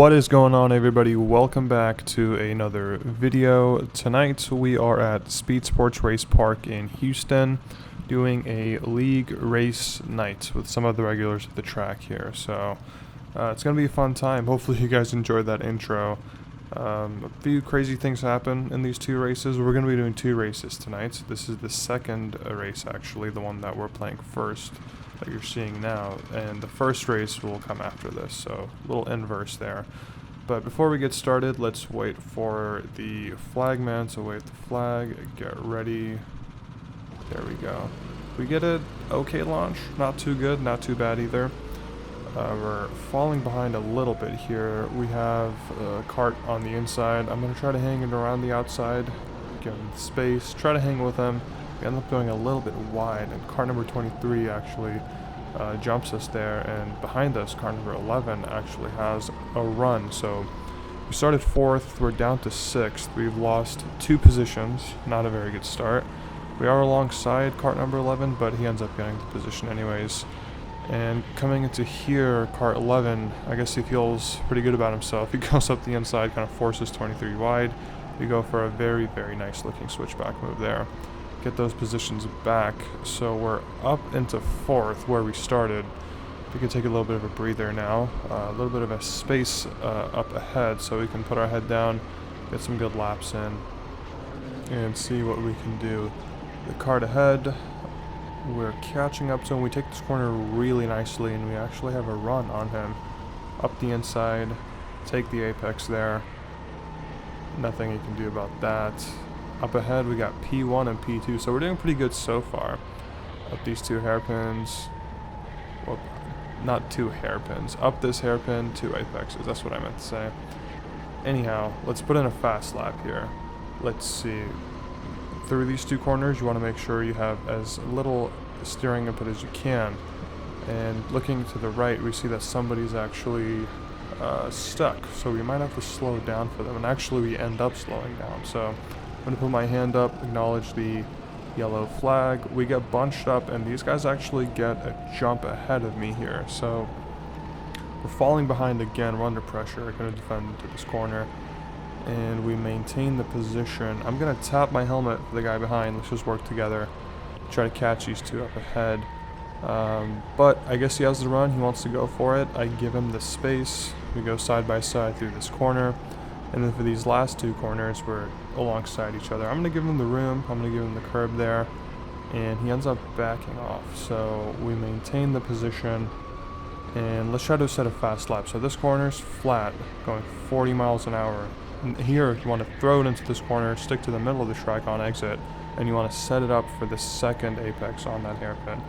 What is going on, everybody? Welcome back to another video. Tonight we are at Speed Sports Race Park in Houston doing a league race night with some of the regulars at the track here. So it's going to be a fun time. Hopefully you guys enjoyed that intro. A few crazy things happen in these two races. We're going to be doing two races tonight. This is the second race, actually, the one that we're playing first that you're seeing now, and the first race will come after this, so a little inverse there. But before we get started, let's wait for the flagman to wave the flag. Get ready. There we go. We get an okay launch, not too good, not too bad either. We're falling behind a little bit here. We have a kart on the inside. I'm going to try to hang it around the outside, give him space, try to hang with him. We end up going a little bit wide, and car number 23 actually jumps us there, and behind us, car number 11 actually has a run. So we started 4th, we're down to 6th. We've lost 2 positions, not a very good start. We are alongside cart number 11, but he ends up getting the position anyways. And coming into here, cart 11, I guess he feels pretty good about himself. He goes up the inside, kind of forces 23 wide. We go for a very, very nice looking switchback move there. Get those positions back, so we're up into 4th where we started. We can take a little bit of a breather now, a little bit of a space up ahead, so we can put our head down, get some good laps in, and see what we can do. The kart ahead, we're catching up to him. We take this corner really nicely, and we actually have a run on him. Up the inside, take the apex there. Nothing you can do about that. Up ahead, we got P1 and P2, so we're doing pretty good so far. Up these 2 hairpins. Well, not 2 hairpins. Up this hairpin, 2 apexes. That's what I meant to say. Anyhow, let's put in a fast lap here. Let's see. Through these 2 corners, you want to make sure you have as little steering input as you can. And looking to the right, we see that somebody's actually stuck, so we might have to slow down for them. And actually, we end up slowing down. So I'm going to put my hand up, acknowledge the yellow flag. We get bunched up, and these guys actually get a jump ahead of me here. So we're falling behind again. We're under pressure. We're going to defend into this corner, and we maintain the position. I'm going to tap my helmet for the guy behind. Let's just work together, try to catch these 2 up ahead. But I guess he has the run. He wants to go for it. I give him the space. We go side by side through this corner. And then for these last 2 corners, we're alongside each other. I'm going to give him the room. I'm going to give him the curb there. And he ends up backing off. So we maintain the position. And let's try to set a fast lap. So this corner's flat, going 40 miles an hour. And here, you want to throw it into this corner, stick to the middle of the track on exit, and you want to set it up for the second apex on that hairpin.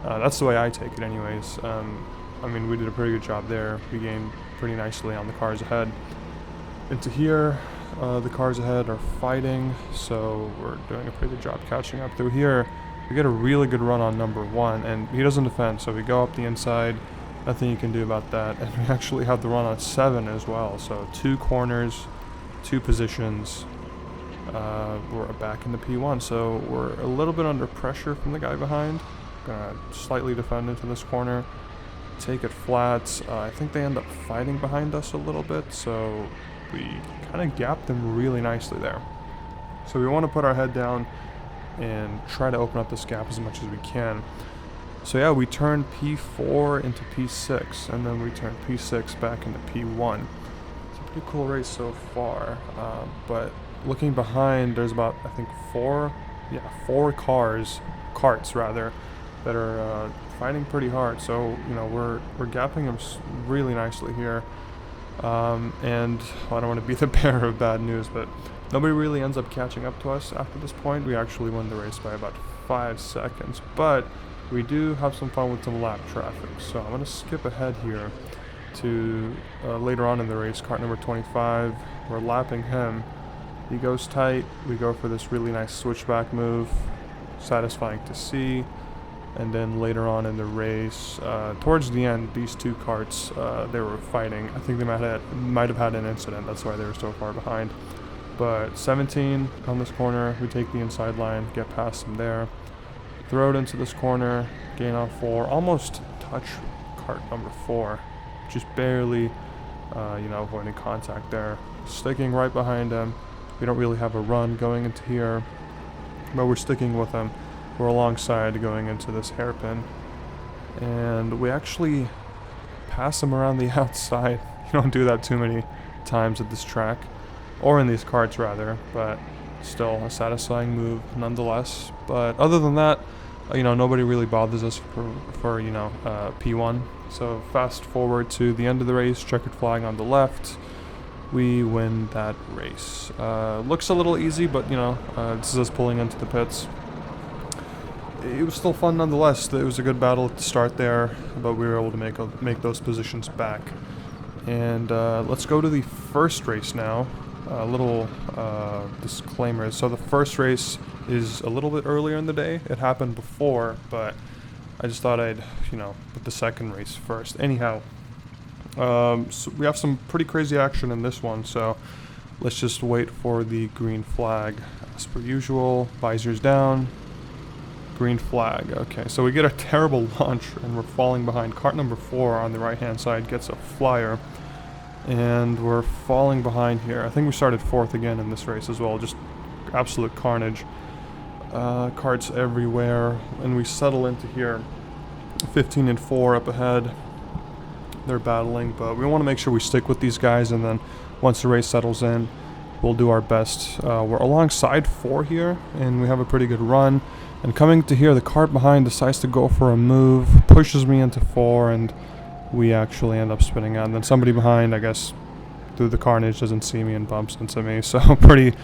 That's the way I take it anyways. I mean, we did a pretty good job there. We gained pretty nicely on the cars ahead. Into here, the cars ahead are fighting, so we're doing a pretty good job catching up. Through here, we get a really good run on number 1, and he doesn't defend, so we go up the inside. Nothing you can do about that. And we actually have the run on 7 as well, so 2 corners, 2 positions. We're back in the P1, so we're a little bit under pressure from the guy behind. Gonna slightly defend into this corner, take it flat. I think they end up fighting behind us a little bit, so we kind of gapped them really nicely there. So we want to put our head down and try to open up this gap as much as we can. So yeah, we turned P4 into P6, and then we turned P6 back into P1. It's a pretty cool race so far, but looking behind, there's about, I think, 4 carts rather, that are fighting pretty hard. So, you know, we're gapping them really nicely here. And I don't want to be the bearer of bad news, but nobody really ends up catching up to us after this point. We actually win the race by about 5 seconds, but we do have some fun with some lap traffic. So I'm going to skip ahead here to later on in the race, kart number 25. We're lapping him. He goes tight. We go for this really nice switchback move, satisfying to see. And then later on in the race, towards the end, these 2 carts, they were fighting. I think they might have had an incident. That's why they were so far behind. But 17 on this corner, we take the inside line, get past them there. Throw it into this corner, gain on 4, almost touch cart number 4. Just barely you know, avoiding contact there. Sticking right behind him. We don't really have a run going into here, but we're sticking with him. We're alongside going into this hairpin, and we actually pass him around the outside. You don't do that too many times at this track, or in these karts rather, but still a satisfying move nonetheless. But other than that, you know, nobody really bothers us for you know, P1. So fast forward to the end of the race, checkered flag on the left. We win that race. Looks a little easy, but you know, this is us pulling into the pits. It was still fun nonetheless. It was a good battle at the start there, but we were able to make those positions back. And let's go to the first race now. A little disclaimer. So the first race is a little bit earlier in the day. It happened before, but I just thought I'd, you know, put the second race first. Anyhow, so we have some pretty crazy action in this one, so let's just wait for the green flag. As per usual, visors down, green flag. Okay, so we get a terrible launch, and we're falling behind. Kart number 4 on the right-hand side gets a flyer, and we're falling behind here. I think we started 4th again in this race as well, just absolute carnage. Karts everywhere, and we settle into here. 15 and 4 up ahead. They're battling, but we want to make sure we stick with these guys, and then once the race settles in, we'll do our best. We're alongside 4 here, and we have a pretty good run. And coming to here, the kart behind decides to go for a move, pushes me into 4, and we actually end up spinning out. And then somebody behind, I guess, through the carnage, doesn't see me and bumps into me. So pretty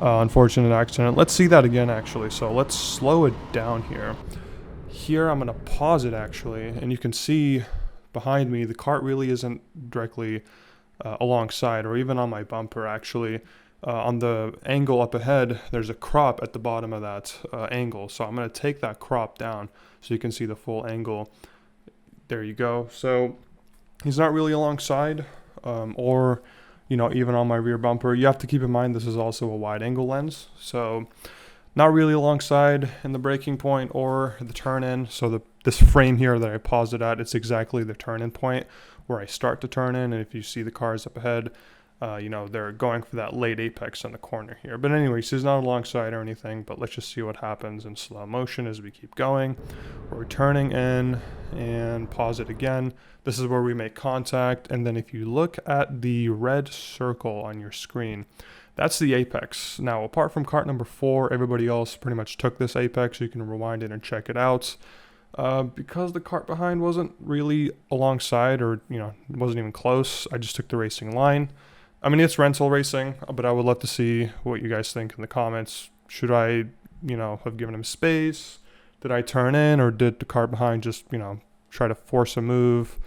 unfortunate accident. Let's see that again, actually. So let's slow it down here. Here, I'm going to pause it, actually, and you can see behind me, the kart really isn't directly alongside or even on my bumper, actually. On the angle up ahead, there's a crop at the bottom of that angle. So I'm going to take that crop down so you can see the full angle. There you go. So he's not really alongside or, you know, even on my rear bumper. You have to keep in mind this is also a wide angle lens. So not really alongside in the braking point or the turn in. So this frame here that I paused it at, it's exactly the turn in point where I start to turn in. And if you see the cars up ahead, you know, they're going for that late apex in the corner here. But anyways, he's not alongside or anything, but let's just see what happens in slow motion as we keep going. We're turning in and pause it again. This is where we make contact. And then if you look at the red circle on your screen, that's the apex. Now, apart from kart number 4, everybody else pretty much took this apex. You can rewind it and check it out. Because the kart behind wasn't really alongside or, you know, wasn't even close, I just took the racing line. I mean, it's rental racing, but I would love to see what you guys think in the comments. Should I, you know, have given him space? Did I turn in, or did the kart behind just, you know, try to force a move?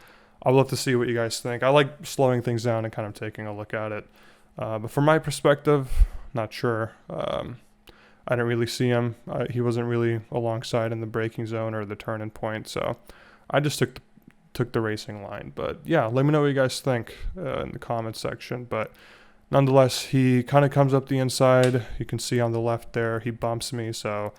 I would love to see what you guys think. I like slowing things down and kind of taking a look at it. But from my perspective, not sure. I didn't really see him. He wasn't really alongside in the braking zone or the turn-in point, so I just took the racing line. But yeah, let me know what you guys think in the comments section. But nonetheless, he kind of comes up the inside. You can see on the left there, he bumps me. So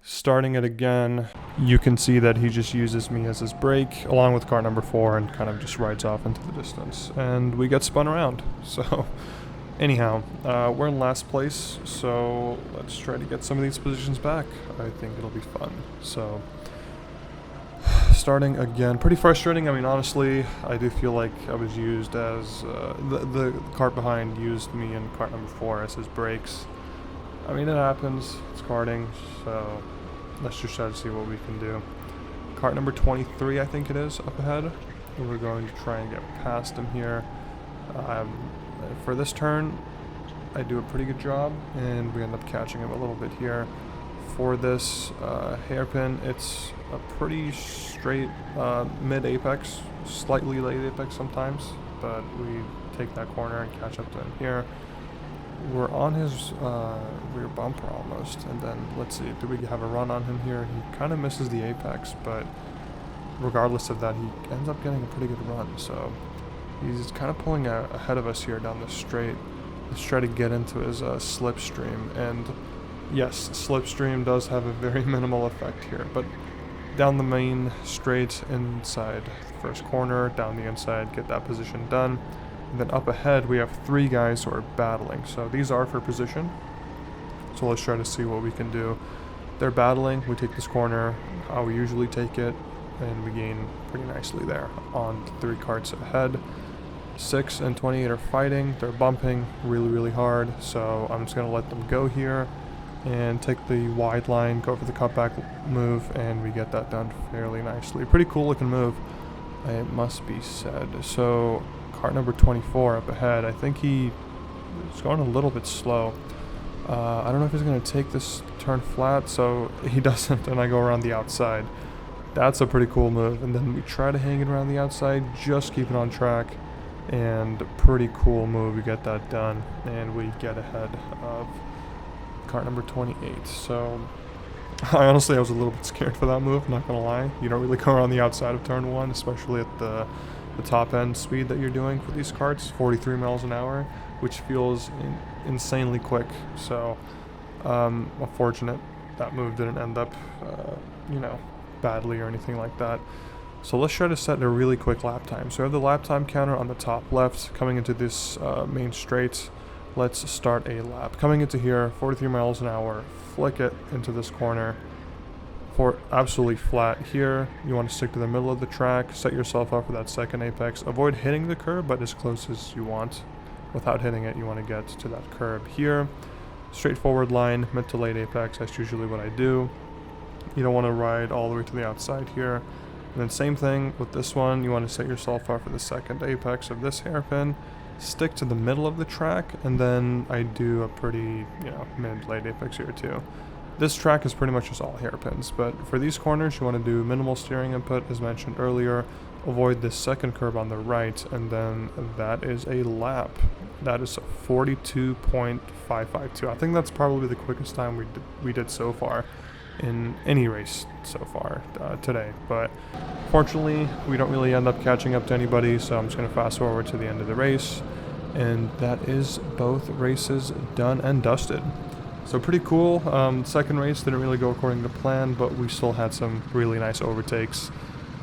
starting it again, you can see that he just uses me as his brake along with car number 4 and kind of just rides off into the distance. And we get spun around. So anyhow, we're in last place. So let's try to get some of these positions back. I think it'll be fun. So starting again, pretty frustrating. I mean, honestly, I do feel like I was used as the kart behind used me in kart number 4 as his brakes. I mean, it happens. It's karting, so let's just try to see what we can do. Kart number 23, I think it is, up ahead. We're going to try and get past him here. For this turn, I do a pretty good job, and we end up catching him a little bit here. For this hairpin, it's a pretty straight mid-apex, slightly late apex sometimes, but we take that corner and catch up to him here. We're on his rear bumper almost, and then let's see, do we have a run on him here? He kind of misses the apex, but regardless of that, he ends up getting a pretty good run, so he's kind of pulling ahead of us here down the straight. Let's try to get into his slipstream, and yes, slipstream does have a very minimal effect here, but down the main straight inside the first corner, down the inside, get that position done. And then up ahead, we have 3 guys who are battling. So these are for position. So let's try to see what we can do. They're battling. We take this corner how we usually take it, and we gain pretty nicely there on the 3 karts ahead. 6 and 28 are fighting. They're bumping really, really hard. So I'm just going to let them go here and take the wide line, go for the cutback move, and we get that done fairly nicely. Pretty cool looking move, it must be said. So kart number 24 up ahead, I think he is going a little bit slow. I don't know if he's going to take this turn flat, so he doesn't, and I go around the outside. That's a pretty cool move, and then we try to hang it around the outside, just keep it on track, and pretty cool move. We get that done, and we get ahead of kart number 28. So I was a little bit scared for that move, not gonna lie. You don't really go around the outside of turn 1, especially at the top end speed that you're doing for these karts, 43 miles an hour, which feels insanely quick. So unfortunate that move didn't end up badly or anything like that. So let's try to set a really quick lap time. So we have the lap time counter on the top left coming into this main straight. Let's start a lap. Coming into here, 43 miles an hour, flick it into this corner for absolutely flat here. You want to stick to the middle of the track, set yourself up for that second apex. Avoid hitting the curb, but as close as you want. Without hitting it, you want to get to that curb here. Straightforward line, mid to late apex, that's usually what I do. You don't want to ride all the way to the outside here. And then same thing with this one, you want to set yourself up for the second apex of this hairpin. Stick to the middle of the track, and then I do a pretty, mid-late apex here too. This track is pretty much just all hairpins, but for these corners, you want to do minimal steering input, as mentioned earlier. Avoid this second curb on the right, and then that is a lap. That is 42.552. I think that's probably the quickest time we did so far in any race so far today, but fortunately we don't really end up catching up to anybody, so I'm just going to fast forward to the end of the race, and that is both races done and dusted. So pretty cool. Second race didn't really go according to plan, but we still had some really nice overtakes.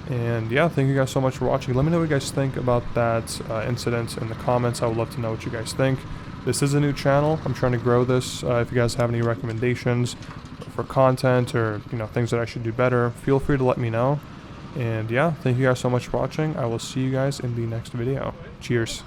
And yeah, thank you guys so much for watching. Let me know what you guys think about that incident in the comments. I would love to know what you guys think. This is a new channel. I'm trying to grow this. If you guys have any recommendations for content or things that I should do better, feel free to let me know. And yeah, thank you guys so much for watching. I will see you guys in the next video. Cheers.